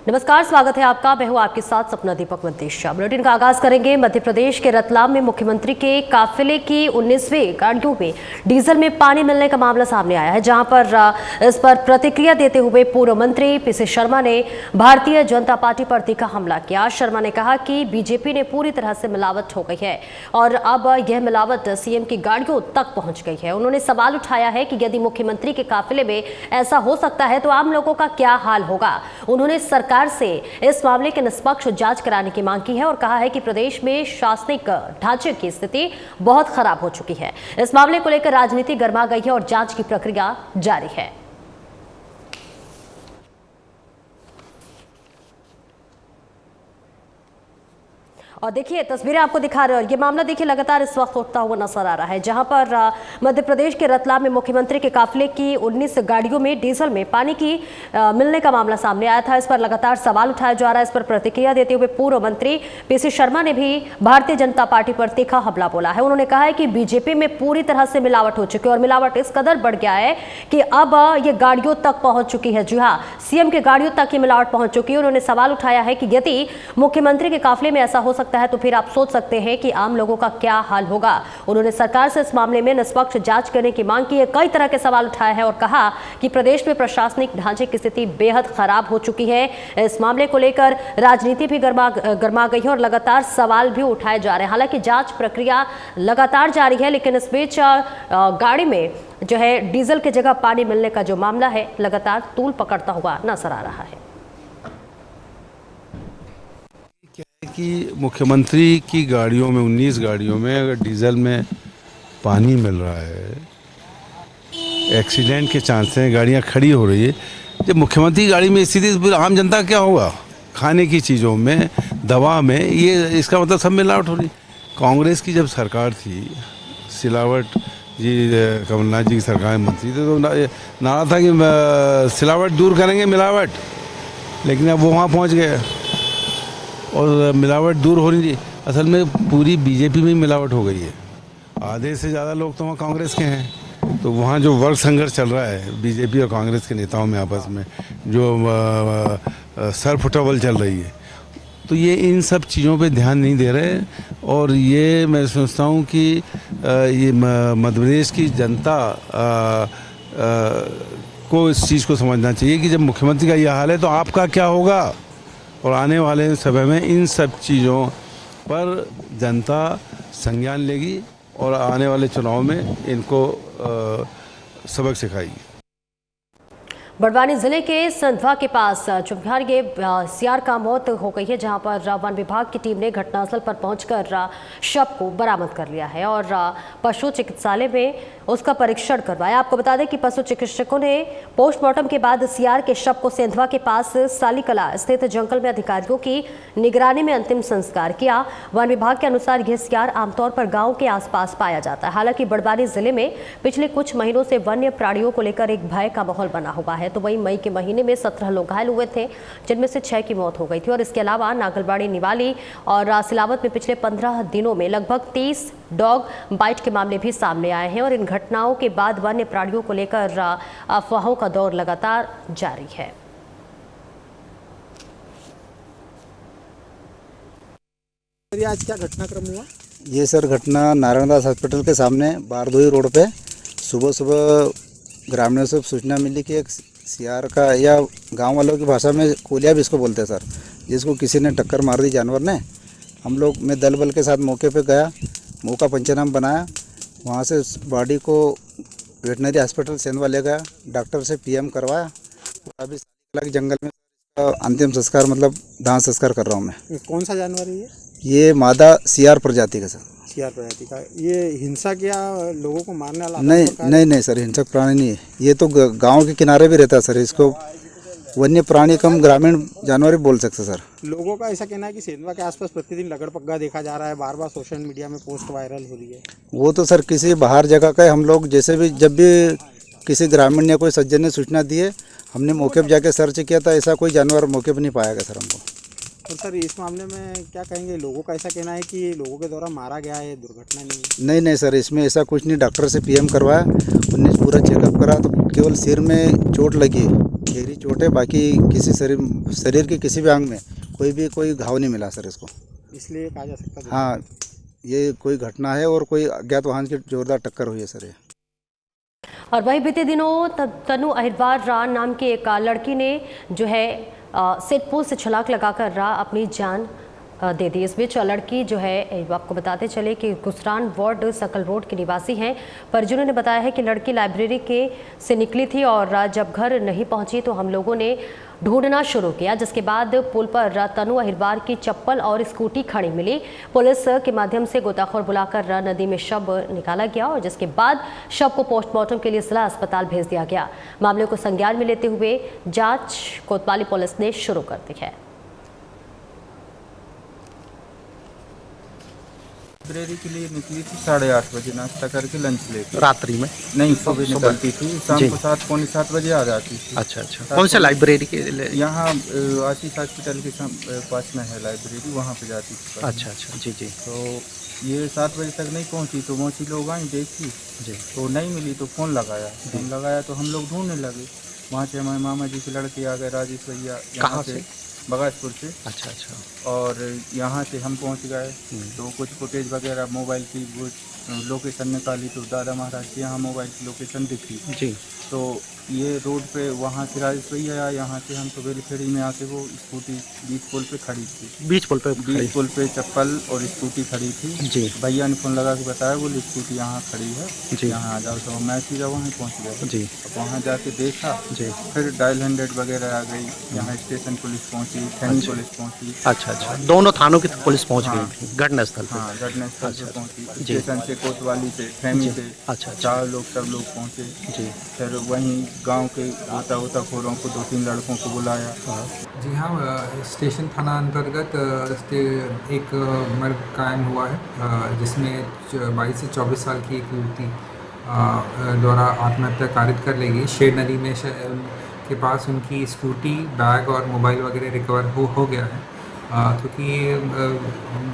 नमस्कार, स्वागत है आपका। मैं हूं आपके साथ सपना दीपक मंतेशा। बुलेटिन का आगाज करेंगे। मध्य प्रदेश के रतलाम में मुख्यमंत्री के काफिले की 19वीं गाड़ियों में डीजल में पानी मिलने का मामला सामने आया है, जहां पर इस पर प्रतिक्रिया देते हुए पूर्व मंत्री पीसी शर्मा ने भारतीय जनता पार्टी पर तीखा हमला किया। शर्मा ने कहा कि बीजेपी ने पूरी तरह से मिलावट हो गई है और अब यह मिलावट सीएम की गाड़ियों तक पहुंच गई है। उन्होंने सवाल उठाया है कि यदि मुख्यमंत्री के काफिले में ऐसा हो सकता है तो आम लोगों का क्या हाल होगा। उन्होंने सरकार से इस मामले की निष्पक्ष जांच कराने की मांग की है और कहा है कि प्रदेश में शासनिक ढांचे की स्थिति बहुत खराब हो चुकी है। इस मामले को लेकर राजनीति गर्मा गई है और जांच की प्रक्रिया जारी है। और देखिए तस्वीरें आपको दिखा रहे हैं और ये मामला देखिए लगातार इस वक्त उठता हुआ नजर आ रहा है, जहां पर मध्य प्रदेश के रतलाम में मुख्यमंत्री के काफिले की 19 गाड़ियों में डीजल में पानी की मिलने का मामला सामने आया था। इस पर लगातार सवाल उठाया जा रहा है। इस पर प्रतिक्रिया देते हुए पूर्व मंत्री पीसी शर्मा ने भी भारतीय जनता पार्टी पर तीखा हमला बोला है। उन्होंने कहा है कि बीजेपी में पूरी तरह से मिलावट हो चुकी है और मिलावट इस कदर बढ़ गया है कि अब ये गाड़ियों तक पहुंच चुकी है। जी हाँ, सीएम के गाड़ियों तक ये मिलावट पहुंच चुकी है। उन्होंने सवाल उठाया है कि यदि मुख्यमंत्री के काफिले में ऐसा हो सकता है तो फिर आप सोच सकते हैं कि आम लोगों का क्या हाल होगा। उन्होंने सरकार से इस मामले में निष्पक्ष जांच करने की मांग की है। कई तरह के सवाल उठाए हैं और कहा कि प्रदेश में प्रशासनिक ढांचे की स्थिति बेहद खराब हो चुकी है। इस मामले को लेकर राजनीति भी गर्मा गई है और लगातार सवाल भी उठाए जा रहे हैं। हालांकि जांच प्रक्रिया लगातार जारी है, लेकिन इस बीच गाड़ी में जो है डीजल की जगह पानी मिलने का जो मामला है लगातार तूल पकड़ता हुआ नजर आ रहा है। कि मुख्यमंत्री की गाड़ियों में 19 गाड़ियों में अगर डीजल में पानी मिल रहा है, एक्सीडेंट के चांस हैं, गाड़ियां खड़ी हो रही है। जब मुख्यमंत्री की गाड़ी में स्थिति तो फिर आम जनता क्या होगा? खाने की चीज़ों में, दवा में, ये इसका मतलब सब मिलावट हो रही। कांग्रेस की जब सरकार थी, सिलावट जी कमलनाथ जी की सरकार में मंत्री थे तो नारा था कि सिलावट दूर करेंगे मिलावट, लेकिन अब वो वहाँ पहुँच गए और मिलावट दूर हो रही। असल में पूरी बीजेपी में मिलावट हो गई है। आधे से ज़्यादा लोग तो वहाँ कांग्रेस के हैं, तो वहाँ जो वर्ग संघर्ष चल रहा है बीजेपी और कांग्रेस के नेताओं में आपस में, जो सर फुटबॉल चल रही है, तो ये इन सब चीज़ों पे ध्यान नहीं दे रहे। और ये मैं समझता हूँ कि ये मध्य प्रदेश की जनता को इस चीज़ को समझना चाहिए कि जब मुख्यमंत्री का यह हाल है तो आपका क्या होगा। और आने वाले समय में इन सब चीज़ों पर जनता संज्ञान लेगी और आने वाले चुनाव में इनको सबक सिखाएगी। बड़वानी जिले के संधवा के पास चुपघार के सियार का मौत हो गई है, जहां पर वन विभाग की टीम ने घटनास्थल पर पहुंचकर शव को बरामद कर लिया है और पशु चिकित्सालय में उसका परीक्षण करवाया। आपको बता दें कि पशु चिकित्सकों ने पोस्टमार्टम के बाद सियार के शव को सेंधवा के पास सालीकला स्थित जंगल में अधिकारियों की निगरानी में अंतिम संस्कार किया। वन विभाग के अनुसार यह सियार आमतौर पर गाँव के आसपास पाया जाता है। हालांकि बड़वानी जिले में पिछले कुछ महीनों से वन्य प्राणियों को लेकर एक भय का माहौल बना हुआ है। तो वहीं मई के महीने में 17 लोग घायल हुए थे, जिनमें से 6 की मौत हो गई थी। और इसके अलावा नागलबाड़ी, निवाली और सिलावत में पिछले 15 दिनों में लगभग 30 डॉग बाइट के मामले भी सामने आए हैं। और इन घटनाओं के बाद वन्य प्राणियों को लेकर अफवाहों का दौर लगातार जारी है। आज क्या घटनाक्रम हुआ? ये सर घटना नारायणदास हॉस्पिटल के सामने बारदोई रोड पे सुबह ग्रामीणों से सूचना मिली कि एक सियार का, या गांव वालों की भाषा में कोलिया भी इसको बोलते हैं सर, जिसको किसी ने टक्कर मार दी जानवर ने। हम लोग मैं दल बल के साथ मौके पे गया, मौका पंचनामा बनाया, वहाँ से बॉडी को वेटनरी हॉस्पिटल सेंधवा ले गया, डॉक्टर से पीएम करवाया। अभी अलग जंगल में अंतिम संस्कार मतलब दाह संस्कार कर रहा हूँ मैं। कौन सा जानवर है ये मादा सियार प्रजाति का सर। सियार प्रजाति का। ये हिंसक या लोगों को मारने वाला? नहीं सर, हिंसक प्राणी नहीं है। ये तो गांव के किनारे भी रहता है सर। इसको वन्य प्राणी कम ग्रामीण जानवर भी बोल सकते सर। लोगों का ऐसा कहना है कि सेंधवा के आसपास प्रतिदिन लगड़ पग्गा देखा जा रहा है, बार बार सोशल मीडिया में पोस्ट वायरल हो रही है। वो तो सर किसी बाहर जगह का, हम लोग जैसे भी जब भी किसी ग्रामीण या कोई सज्जन ने सूचना दी है, हमने मौके पर जाके सर्च किया था, ऐसा कोई जानवर मौके पर नहीं पाया गया सर हमको। और सर इस मामले में क्या कहेंगे? लोगों का ऐसा कहना है कि लोगों के द्वारा मारा गया है, दुर्घटना नहीं है। नहीं सर, इसमें ऐसा कुछ नहीं। डॉक्टर से पीएम करवाया, उन्होंने पूरा चेकअप करा तो केवल सिर में चोट लगी है। गहरी चोट है, बाकी किसी शरीर के किसी भी अंग में कोई घाव नहीं मिला सर इसको। इसलिए कहा जा सकता है। हाँ, ये कोई घटना है और कोई अज्ञात वाहन की जोरदार टक्कर हुई है सर ये। और वहीं बीते दिनों तनु अहिरवार नाम की एक लड़की ने जो है सेटपुल से छलांग लगाकर अपनी जान दे दी। इस बीच लड़की जो है, आपको बताते चले कि गुसरान वार्ड सकल रोड की निवासी हैं। परिजनों ने बताया है कि लड़की लाइब्रेरी से निकली थी और जब घर नहीं पहुंची तो हम लोगों ने ढूंढना शुरू किया, जिसके बाद पुल पर तनु अहिरवार की चप्पल और स्कूटी खड़ी मिली। पुलिस के माध्यम से गोताखोर बुलाकर नदी में शव निकाला गया और जिसके बाद शव को पोस्टमार्टम के लिए जिला अस्पताल भेज दिया गया। मामले को संज्ञान में लेते हुए जांच कोतवाली पुलिस ने शुरू कर दी है। लाइब्रेरी के लिए निकली थी 8:30 बजे, नाश्ता करके लंच लेकर। रात्रि में? नहीं, सुबह निकलती थी, शाम जी। को 7-7:45 बजे आ जाती थी। अच्छा। कौन सा लाइब्रेरी के लिए? यहाँ आशीष हॉस्पिटल के पास में है लाइब्रेरी, वहाँ पे जाती थी। अच्छा। जी। तो ये 7 बजे तक नहीं पहुँची तो मौसी लोग आई, देखी जी। तो नहीं मिली तो फ़ोन लगाया तो हम लोग ढूंढने लगे। वहाँ से हमारे मामा जी के लड़के आ गए, राजेश भैया। कहाँ से? बगासपुर से। अच्छा। और यहाँ से हम पहुँच गए तो कुछ फुटेज वगैरह मोबाइल की वो लोकेशन निकाली तो दादा महाराज के यहाँ मोबाइल की लोकेशन दिखी। जी। तो ये रोड पे वहाँ से राजेश भैया आया, यहाँ से हम तो बेलखेड़ी में आके वो स्कूटी बीच पुल पे खड़ी थी। बीच पुल पे चप्पल और स्कूटी खड़ी थी। जी। भैया ने फ़ोन लगा के बताया, बोले स्कूटी यहाँ खड़ी है, जी। यहाँ आ जाओ। तो मैं सीधा वहाँ पहुँच गया। जी। अब वहाँ जाके देखा। जी। फिर डायल 100 वगैरह आ गई, यहाँ स्टेशन पुलिस पहुँची, थैनी पुलिस पहुँची। अच्छा। दोनों थानों की पुलिस पहुंच गई थी घटनास्थल पर? हाँ, घटनास्थल से पहुँची, जी। स्टेशन से, कोतवाली से, थैनी से। अच्छा। 4 लोग सब लोग पहुँचे। जी। फिर वहीं गांव के गोताखोरों को 2-3 लड़कों को बुलाया। जी हाँ, स्टेशन थाना अंतर्गत एक मर्ग कायम हुआ है, जिसमें 22 से 24 साल की एक युवती द्वारा आत्महत्या कारित कर ली गई। शेर नदी में के पास उनकी स्कूटी, बैग और मोबाइल वगैरह रिकवर हो गया है। क्योंकि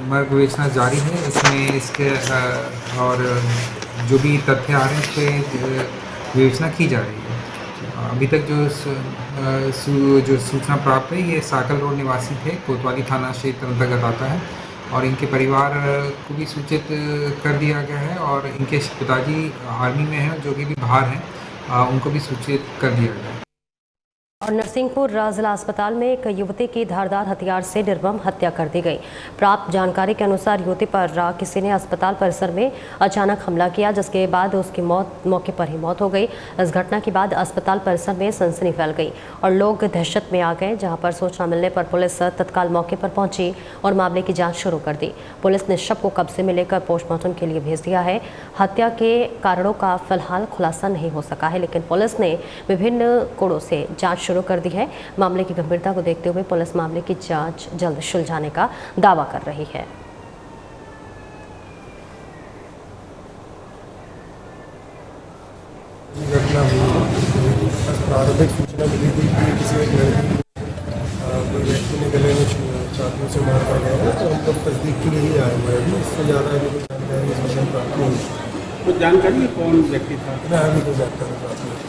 मर्ग विवेचना जारी है, इसमें इसके और जो भी तथ्य आ रहे हैं उस पर विवेचना की जा रही है। अभी तक जो सूचना प्राप्त है, ये साकल रोड निवासी थे, कोतवाली थाना क्षेत्र अंतर्गत आता है और इनके परिवार को भी सूचित कर दिया गया है और इनके पिताजी आर्मी में हैं, जो कि भी बाहर हैं, उनको भी सूचित कर दिया गया है। और नरसिंहपुर जिला अस्पताल में एक युवती की धारदार हथियार से निर्मम हत्या कर दी गई। प्राप्त जानकारी के अनुसार युवती पर किसी ने अस्पताल परिसर में अचानक हमला किया, जिसके बाद उसकी मौके पर ही मौत हो गई। इस घटना के बाद अस्पताल परिसर में सनसनी फैल गई और लोग दहशत में आ गए, जहां पर सूचना मिलने पर पुलिस तत्काल मौके पर पहुंची और मामले की जाँच शुरू कर दी। पुलिस ने शव को कब्जे में लेकर पोस्टमार्टम के लिए भेज दिया है। हत्या के कारणों का फिलहाल खुलासा नहीं हो सका है, लेकिन पुलिस ने विभिन्न कोणों से जाँच शुरू कर दी है। मामले की गंभीरता को देखते हुए पुलिस मामले की जांच जल्द सुलझाने का दावा कर रही है। घटना प्रारंभिक सूचना मिली थी कि किसी एक लड़की कोई व्यक्ति ने गले में चाकू से मार कर गया है, तो हम लोग तस्दीक के लिए ही आए हुए हैं। इससे ज़्यादा अभी कोई जानकारी सूचना प्राप्त नहीं हुई। कुछ जानकारी कौन व्यक्ति था? मैं अभी कोई जानकारी प्राप्त नहीं।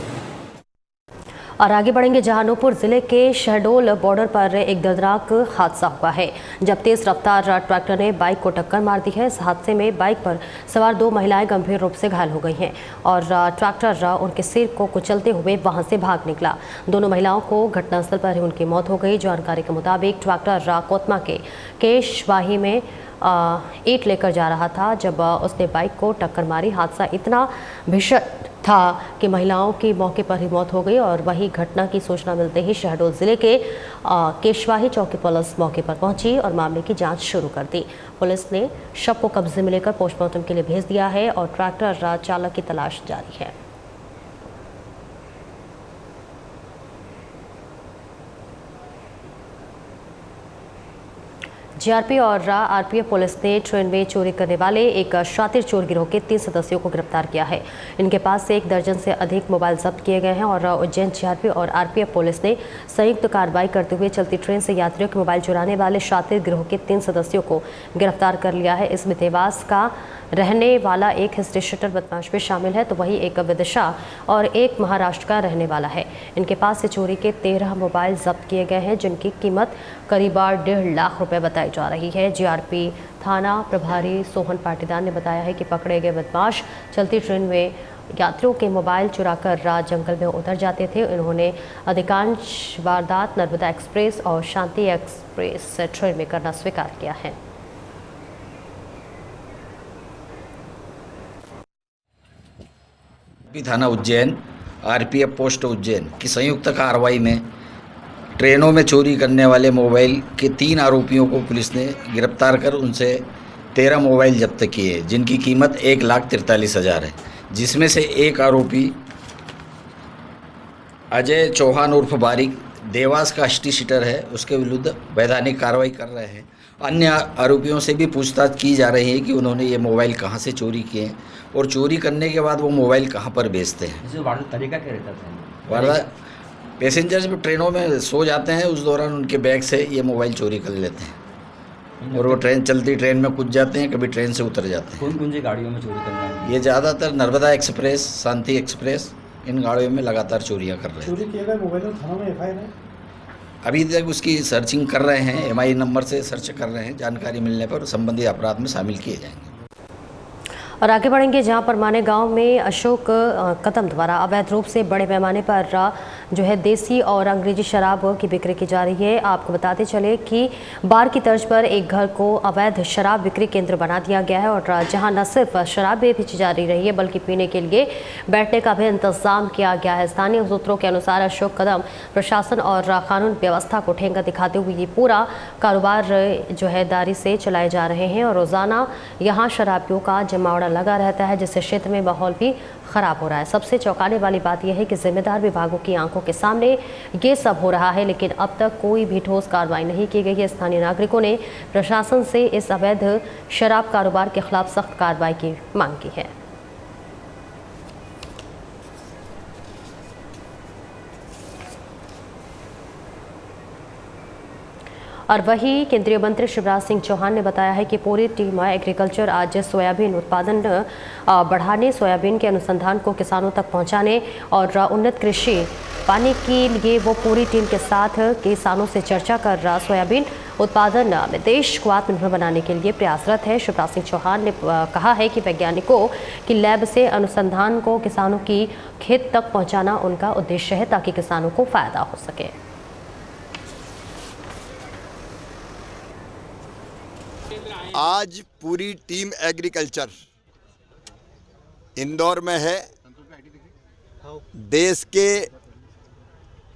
और आगे बढ़ेंगे, जहानपुर जिले के शहडोल बॉर्डर पर एक दर्दनाक हादसा हुआ है, जब तेज रफ्तार ट्रैक्टर ने बाइक को टक्कर मार दी है। इस हादसे में बाइक पर सवार 2 महिलाएं गंभीर रूप से घायल हो गई हैं और ट्रैक्टर उनके सिर को कुचलते हुए वहां से भाग निकला। दोनों महिलाओं को घटनास्थल पर ही उनकी मौत हो गई। जानकारी के मुताबिक ट्रैक्टर कोतमा के केशवाही में ईंट लेकर जा रहा था जब उसने बाइक को टक्कर मारी। हादसा इतना भीषण था कि महिलाओं की मौके पर ही मौत हो गई और वही घटना की सूचना मिलते ही शहडोल जिले के केशवाही चौकी पुलिस मौके पर पहुंची और मामले की जांच शुरू कर दी। पुलिस ने शव को कब्जे में लेकर पोस्टमार्टम के लिए भेज दिया है और ट्रैक्टर चालक की तलाश जारी है। जीआरपी और आरपीएफ पुलिस ने ट्रेन में चोरी करने वाले एक शातिर चोर गिरोह के 3 सदस्यों को गिरफ्तार किया है। इनके पास से 1 दर्जन से अधिक मोबाइल जब्त किए गए हैं और उज्जैन जीआरपी और आरपीएफ पुलिस ने संयुक्त कार्रवाई करते हुए चलती ट्रेन से यात्रियों के मोबाइल चुराने वाले शातिर गिरोह के 3 सदस्यों को गिरफ्तार कर लिया है। इसमें देवास का रहने वाला एक हिस्ट्री शीटर बदमाश भी शामिल है, तो वहीं एक विदिशा और एक महाराष्ट्र का रहने वाला है। इनके पास से चोरी के 13 मोबाइल जब्त किए गए हैं, जिनकी कीमत करीब 1.5 लाख रुपए बताई जा रही है। जीआरपी थाना प्रभारी सोहन पाटीदार ने बताया है कि पकड़े गए बदमाश चलती ट्रेन में यात्रियों के मोबाइल चुराकर रात जंगल में उतर जाते थे। इन्होंने अधिकांश वारदात नर्मदा एक्सप्रेस और शांति एक्सप्रेस ट्रेन में करना स्वीकार किया है। थाना उज्जैन, आरपीएफ पोस्ट उज्जैन की संयुक्त कार्रवाई में ट्रेनों में चोरी करने वाले मोबाइल के 3 आरोपियों को पुलिस ने गिरफ्तार कर उनसे 13 मोबाइल जब्त किए, जिनकी कीमत 1,43,000 है, जिसमें से एक आरोपी अजय चौहान उर्फ बारिक देवास का हिस्ट्री शीटर है, उसके विरुद्ध वैधानिक कार्रवाई कर रहे हैं। अन्य आरोपियों से भी पूछताछ की जा रही है कि उन्होंने ये मोबाइल कहाँ से चोरी किए हैं और चोरी करने के बाद वो मोबाइल कहाँ पर बेचते हैं। तरीका क्या रहता है? वारदात पैसेंजर जब ट्रेनों में सो जाते हैं उस दौरान उनके बैग से ये मोबाइल चोरी कर लेते हैं और वो चलती ट्रेन में कूद जाते हैं, कभी ट्रेन से उतर जाते हैं। कौन कौन सी गाड़ियों में चोरी करना है? ये ज़्यादातर नर्मदा एक्सप्रेस, शांति एक्सप्रेस, इन गाड़ियों में लगातार चोरियां कर रहे हैं। चोरी किए गए मोबाइल थाना में एफआईआर है? अभी तक उसकी सर्चिंग कर रहे हैं, एमआई नंबर से सर्च कर रहे हैं। जानकारी मिलने पर संबंधित अपराध में शामिल किए जाएंगे। और आगे बढ़ेंगे, जहां पर माने गांव में अशोक कदम द्वारा अवैध रूप से बड़े पैमाने पर जो है देसी और अंग्रेजी शराब की बिक्री की जा रही है। आपको बताते चले कि बार की तर्ज पर एक घर को अवैध शराब बिक्री केंद्र बना दिया गया है और जहां न सिर्फ शराब बेची जा रही है बल्कि पीने के लिए बैठने का भी इंतजाम किया गया है। स्थानीय सूत्रों के अनुसार अशोक कदम प्रशासन और कानून व्यवस्था को ठेंगा दिखाते हुए ये पूरा कारोबार जो है दारी से चलाए जा रहे हैं और रोज़ाना यहाँ शराबियों का जमावड़ा लगा रहता है, जिससे क्षेत्र में माहौल भी खराब हो रहा है। सबसे चौंकाने वाली बात यह है कि जिम्मेदार विभागों की आंखों के सामने ये सब हो रहा है, लेकिन अब तक कोई भी ठोस कार्रवाई नहीं की गई है। स्थानीय नागरिकों ने प्रशासन से इस अवैध शराब कारोबार के खिलाफ सख्त कार्रवाई की मांग की है। और वहीं केंद्रीय मंत्री शिवराज सिंह चौहान ने बताया है कि पूरी टीम एग्रीकल्चर आज सोयाबीन उत्पादन बढ़ाने, सोयाबीन के अनुसंधान को किसानों तक पहुंचाने और उन्नत कृषि पाने के लिए वो पूरी टीम के साथ किसानों से चर्चा कर सोयाबीन उत्पादन में देश को आत्मनिर्भर बनाने के लिए प्रयासरत है। शिवराज सिंह चौहान ने कहा है कि वैज्ञानिकों की लैब से अनुसंधान को किसानों की खेत तक पहुँचाना उनका उद्देश्य है, ताकि किसानों को फायदा हो सके। आज पूरी टीम एग्रीकल्चर इंदौर में है। देश के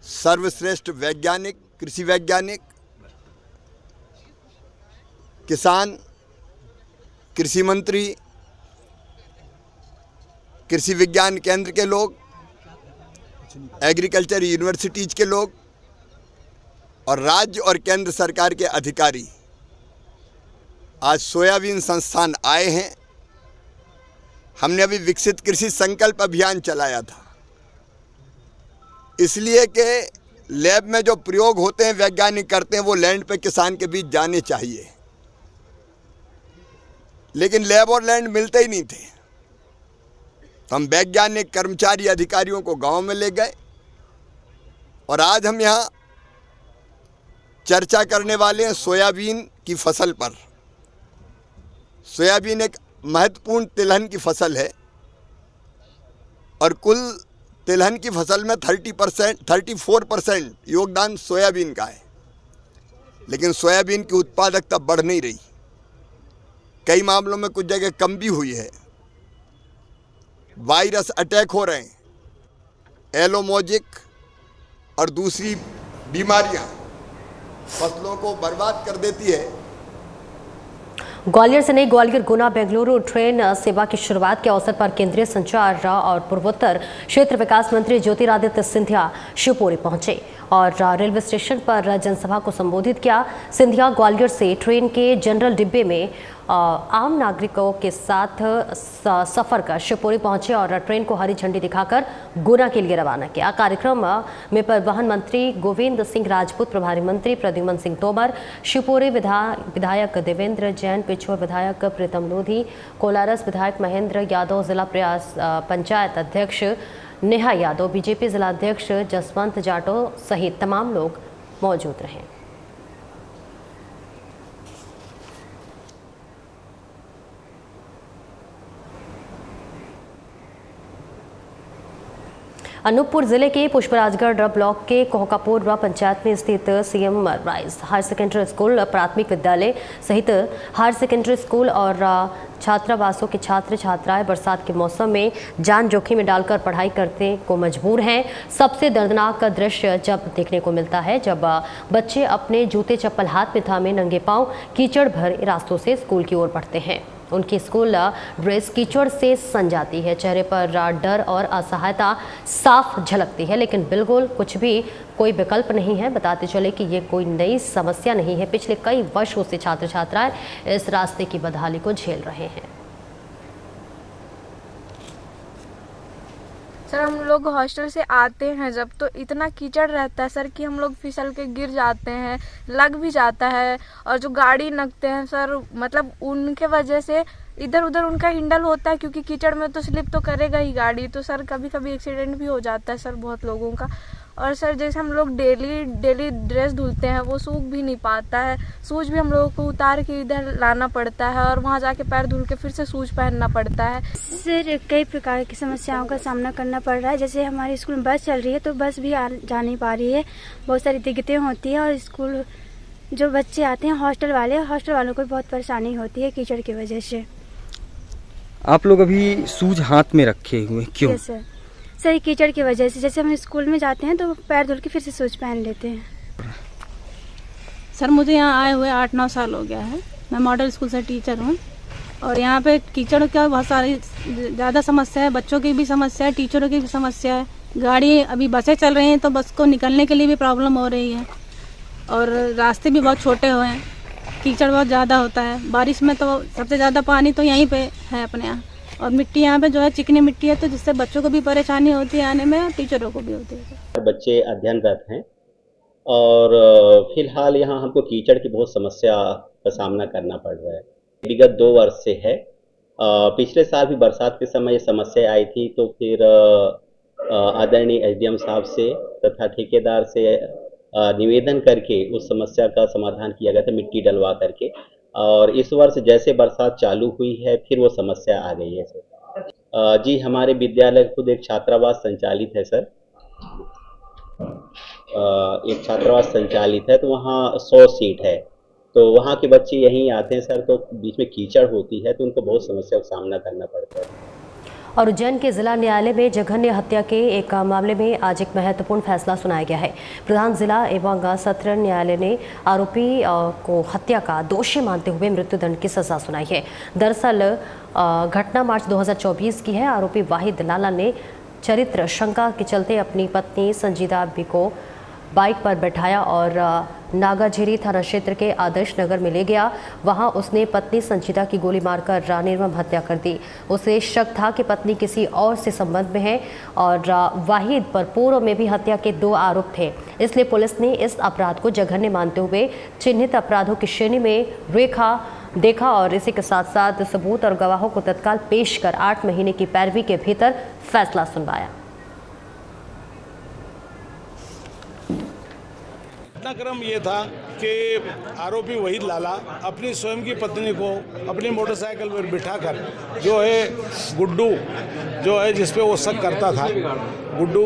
सर्वश्रेष्ठ वैज्ञानिक, कृषि वैज्ञानिक, किसान, कृषि मंत्री, कृषि विज्ञान केंद्र के लोग, एग्रीकल्चर यूनिवर्सिटीज के लोग और राज्य और केंद्र सरकार के अधिकारी आज सोयाबीन संस्थान आए हैं। हमने अभी विकसित कृषि संकल्प अभियान चलाया था, इसलिए कि लैब में जो प्रयोग होते हैं वैज्ञानिक करते हैं वो लैंड पे किसान के बीच जाने चाहिए, लेकिन लैब और लैंड मिलते ही नहीं थे। तो हम वैज्ञानिक कर्मचारी अधिकारियों को गांव में ले गए और आज हम यहाँ चर्चा करने वाले हैं सोयाबीन की फसल पर। सोयाबीन एक महत्वपूर्ण तिलहन की फसल है और कुल तिलहन की फसल में 34% योगदान सोयाबीन का है, लेकिन सोयाबीन की उत्पादकता बढ़ नहीं रही। कई मामलों में कुछ जगह कम भी हुई है। वायरस अटैक हो रहे हैं, एलोमोजिक और दूसरी बीमारियां फसलों को बर्बाद कर देती है। ग्वालियर से नई ग्वालियर गुना बेंगलुरु ट्रेन सेवा की शुरुआत के अवसर पर केंद्रीय संचार और पूर्वोत्तर क्षेत्र विकास मंत्री ज्योतिरादित्य सिंधिया शिवपुरी पहुंचे और रेलवे स्टेशन पर जनसभा को संबोधित किया। सिंधिया ग्वालियर से ट्रेन के जनरल डिब्बे में आम नागरिकों के साथ सफर कर शिवपुरी पहुंचे और ट्रेन को हरी झंडी दिखाकर गुना के लिए रवाना किया। कार्यक्रम में परिवहन मंत्री गोविंद सिंह राजपूत, प्रभारी मंत्री प्रद्युमन सिंह तोमर, शिवपुरी विधायक देवेंद्र जैन, पिछोर विधायक प्रीतम लोधी, कोलारस विधायक महेंद्र यादव, जिला प्रयास पंचायत अध्यक्ष नेहा यादव, बीजेपी जिलाध्यक्ष जसवंत जाटो सहित तमाम लोग मौजूद रहे। अनूपपुर जिले के पुष्पराजगढ़ ब्लॉक के कोहकापुर पंचायत में स्थित CM rice higher secondary school, प्राथमिक विद्यालय सहित हायर सेकेंडरी स्कूल और छात्रावासों के छात्र छात्राएं बरसात के मौसम में जान जोखिम में डालकर पढ़ाई करने को मजबूर हैं। सबसे दर्दनाक दृश्य जब देखने को मिलता है जब बच्चे अपने जूते चप्पल हाथ में थामे नंगे पांव कीचड़ भरे रास्तों से स्कूल की ओर बढ़ते हैं। उनकी स्कूल ड्रेस कीचड़ से सन जाती है, चेहरे पर डर और असहायता साफ झलकती है, लेकिन बिल्कुल कुछ भी कोई विकल्प नहीं है। बताते चले कि ये कोई नई समस्या नहीं है, पिछले कई वर्षों से छात्र छात्राएं इस रास्ते की बदहाली को झेल रहे हैं। सर, हम लोग हॉस्टल से आते हैं जब तो इतना कीचड़ रहता है सर कि हम लोग फिसल के गिर जाते हैं, लग भी जाता है। और जो गाड़ी नगते हैं सर, मतलब उनके वजह से इधर उधर उनका हिंडल होता है, क्योंकि कीचड़ में तो स्लिप तो करेगा ही गाड़ी, तो सर कभी कभी एक्सीडेंट भी हो जाता है सर बहुत लोगों का। और सर जैसे हम लोग डेली ड्रेस धुलते हैं वो सूख भी नहीं पाता है, शूज भी हम लोगों को उतार के इधर लाना पड़ता है और वहाँ जाके पैर धुल के फिर से शूज पहनना पड़ता है। सर कई प्रकार की समस्याओं का सामना करना पड़ रहा है। जैसे हमारे स्कूल में बस चल रही है तो बस भी जा नहीं पा रही है, बहुत सारी दिक्कतें होती है। और स्कूल जो बच्चे आते हैं हॉस्टल वालों को बहुत परेशानी होती है कीचड़ की वजह से। आप लोग अभी शूज हाथ में रखे हुए क्यों? सर कीचड़ की वजह से, जैसे हम स्कूल में जाते हैं तो पैर धुल के फिर से शूज पहन लेते हैं। सर मुझे यहाँ आए हुए 8-9 साल हो गया है। मैं मॉडल स्कूल से टीचर हूँ और यहाँ पे कीचड़ का बहुत सारी ज़्यादा समस्या है, बच्चों की भी समस्या है, टीचरों की भी समस्या है। गाड़ी अभी बसें चल रही हैं तो बस को निकलने के लिए भी प्रॉब्लम हो रही है और रास्ते भी बहुत छोटे हुए हैं, कीचड़ बहुत ज़्यादा होता है। बारिश में तो सबसे ज़्यादा पानी तो यहीं पे है अपने यहाँ, और मिट्टी यहाँ पे जो है चिकनी मिट्टी है, तो जिससे बच्चों को भी परेशानी होती है आने में, टीचरों को भी होती है। बच्चे अध्ययनरत हैं और फिलहाल यहाँ हमको कीचड़ की बहुत समस्या का सामना करना पड़ रहा है। विगत 2 वर्ष से है। पिछले साल भी बरसात के समय ये समस्या आई थी, तो फिर आदरणीय एसडीएम साहब से तथा ठेकेदार से निवेदन करके उस समस्या का समाधान किया गया था मिट्टी डलवा करके। और इस वर्ष जैसे बरसात चालू हुई है फिर वो समस्या आ गई है सर। जी हमारे विद्यालय खुद एक छात्रावास संचालित है सर, एक छात्रावास संचालित है, तो वहाँ 100 सीट है, तो वहाँ के बच्चे यहीं आते हैं सर, तो बीच में कीचड़ होती है तो उनको बहुत समस्या का सामना करना पड़ता है। और उज्जैन के जिला न्यायालय में जघन्य हत्या के एक मामले में आज एक महत्वपूर्ण फैसला सुनाया गया है। प्रधान जिला एवं सत्र न्यायालय ने आरोपी को हत्या का दोषी मानते हुए मृत्युदंड की सजा सुनाई है। दरअसल घटना मार्च 2024 की है। आरोपी वाहिद लाला ने चरित्र शंका के चलते अपनी पत्नी संजीदा बी को बाइक पर बैठाया और नागाझीरी थाना क्षेत्र के आदर्श नगर में ले गया। वहां उसने पत्नी संजीदा की गोली मारकर निर्मम हत्या कर दी। उसे शक था कि पत्नी किसी और से संबंध में है और वाहिद पर पूर्व में भी हत्या के 2 आरोप थे, इसलिए पुलिस ने इस अपराध को जघन्य मानते हुए चिन्हित अपराधों की श्रेणी में देखा और इसी के साथ साथ सबूत और गवाहों को तत्काल पेश कर 8 महीने की पैरवी के भीतर फैसला सुनवाया। घटनाक्रम ये था कि आरोपी वहीद लाला अपनी स्वयं की पत्नी को अपनी मोटरसाइकिल पर बिठाकर जो है गुड्डू जो है जिस पे वो शक करता था, गुड्डू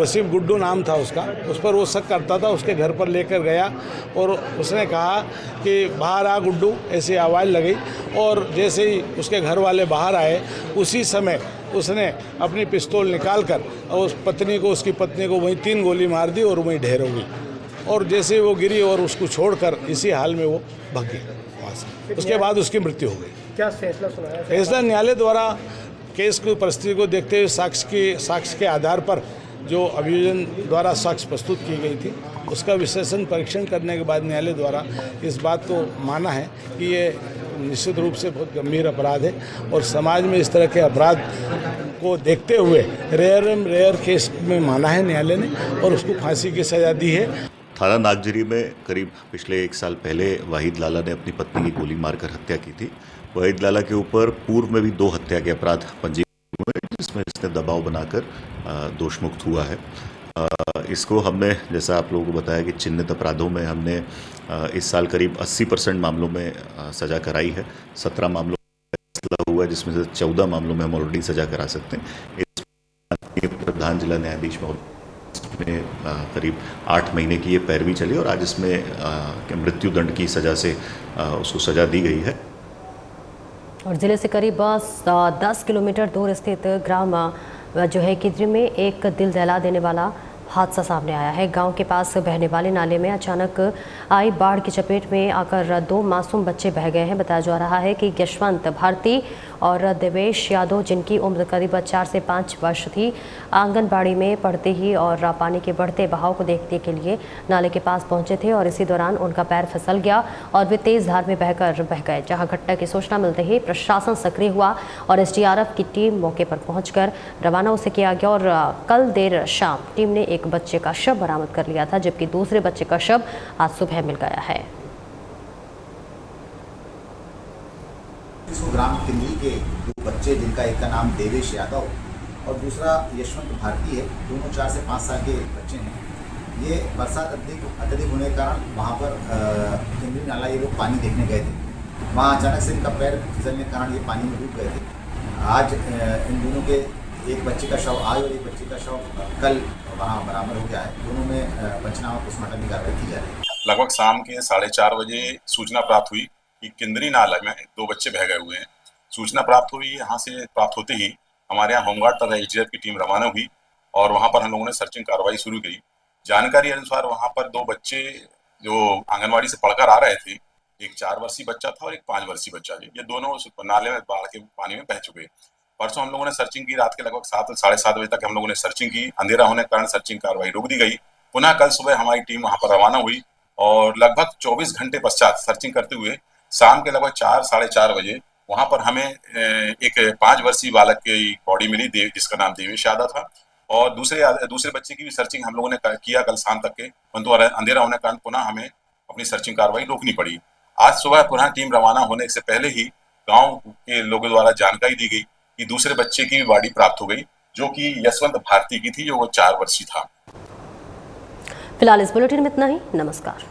वसीम गुड्डू नाम था उसका, उस पर वो शक करता था, उसके घर पर लेकर गया और उसने कहा कि बाहर आ गुड्डू, ऐसी आवाज़ लगी। और जैसे ही उसके घर वाले बाहर आए उसी समय उसने अपनी पिस्तौल निकालकर और उस पत्नी को उसकी पत्नी को वहीं 3 गोली मार दी और वहीं ढेर हो गई। और जैसे वो गिरी और उसको छोड़कर इसी हाल में वो भाग गई वहाँ से। उसके बाद उसकी मृत्यु हो गई। क्या फैसला सुनाया? फैसला न्यायालय द्वारा केस की परिस्थिति को देखते हुए साक्ष्य के आधार पर जो अभियोजन द्वारा साक्ष्य प्रस्तुत की गई थी उसका विश्लेषण परीक्षण करने के बाद न्यायालय द्वारा इस बात को माना है कि ये निश्चित रूप से बहुत गंभीर अपराध है और समाज में इस तरह के अपराध को देखते हुए रेयर केस में माना है न्यायालय ने और उसको फांसी की सज़ा दी है। थाना नागजरी में करीब पिछले 1 साल पहले वाहिद लाला ने अपनी पत्नी की गोली मारकर हत्या की थी। वाहिद लाला के ऊपर पूर्व में भी 2 हत्या के अपराध पंजीकृत हुए जिसमें इसने दबाव बनाकर दोषमुक्त हुआ है। इसको हमने, जैसा आप लोगों को बताया कि चिन्हित अपराधों में हमने इस साल करीब 80% मामलों में सज़ा कराई है। 17 मामलों में फैसला हुआ है जिसमें से 14 मामलों में हम ऑलरेडी सज़ा करा सकते हैं। इस प्रधान जिला न्यायाधीश में करीब 8 महीने की ये पैरवी चली और आज इसमें मृत्यु दंड की सज़ा से उसको सज़ा दी गई है। और ज़िले से करीब 10 किलोमीटर दूर स्थित ग्राम जो है किद्री में एक दिल दहला देने वाला हादसा सामने आया है। गांव के पास बहने वाले नाले में अचानक आई बाढ़ की चपेट में आकर 2 मासूम बच्चे बह गए हैं। बताया जा रहा है कि यशवंत भारती और देवेश यादव, जिनकी उम्र करीब 4 से 5 वर्ष थी, आंगनबाड़ी में पढ़ते ही और पानी के बढ़ते बहाव को देखने के लिए नाले के पास पहुंचे थे और इसी दौरान उनका पैर फिसल गया और वे तेज़ धार में बह गए। जहां घटना की सूचना मिलते ही प्रशासन सक्रिय हुआ और एसडीआरएफ की टीम मौके पर पहुंचकर रवाना उसे किया गया और कल देर शाम टीम ने एक बच्चे का शव बरामद कर लिया था, जबकि दूसरे बच्चे का शव आज सुबह मिल गया है। ग्राम किंदरी के 2 बच्चे, जिनका एक का नाम देवेश यादव और दूसरा यशवंत भारती है, दोनों 4 से 5 साल के बच्चे हैं। ये बरसात अत्यधिक होने के कारण वहाँ पर किंदरी नाला ये लोग पानी देखने गए थे। वहाँ अचानक से इनका पैर फिसलने के कारण ये पानी में डूब गए थे। आज इन दोनों के एक बच्चे का शव आज और एक बच्चे का शव कल वहाँ बरामद हो गया है। दोनों में पंचनामा पोस्टमार्टम की कार्रवाई की जा रही है। लगभग शाम के 4:30 बजे सूचना प्राप्त हुई कि किंदरी नाला में 2 बच्चे बह गए हुए हैं। सूचना प्राप्त हुई, यहाँ से प्राप्त होते ही हमारे यहाँ होमगार्ड तथा एसडीआरएफ की टीम रवाना हुई और वहाँ पर हम लोगों ने सर्चिंग कार्रवाई शुरू की। जानकारी अनुसार वहाँ पर 2 बच्चे जो आंगनबाड़ी से पढ़कर आ रहे थे, एक 4 वर्षीय बच्चा था और एक 5 वर्षीय बच्चा है। ये दोनों नाले में बाढ़ के पानी में बह चुके। परसों हम लोगों ने सर्चिंग की, रात के लगभग 7 साढ़े 7 बजे तक हम लोगों ने सर्चिंग की। अंधेरा होने के कारण सर्चिंग कार्रवाई रोक दी गई। पुनः कल सुबह हमारी टीम वहाँ पर रवाना हुई और लगभग 24 घंटे पश्चात सर्चिंग करते हुए शाम के लगभग 4 साढ़े 4 बजे वहाँ पर हमें एक 5 वर्षीय बालक की बॉडी मिली, जिसका नाम देवेश यादव था। और दूसरे बच्चे की भी सर्चिंग हम लोगों ने किया कल शाम तक के, परंतु अंधेरा होने के कारण पुनः हमें अपनी सर्चिंग कार्रवाई रोकनी पड़ी। आज सुबह पुनः टीम रवाना होने से पहले ही गाँव के लोगों द्वारा जानकारी दी गई कि दूसरे बच्चे की भी बॉडी प्राप्त हो गई, जो कि यशवंत भारती की थी, जो वो 4 वर्षीय था। फिलहाल इस बुलेटिन में इतना ही। नमस्कार।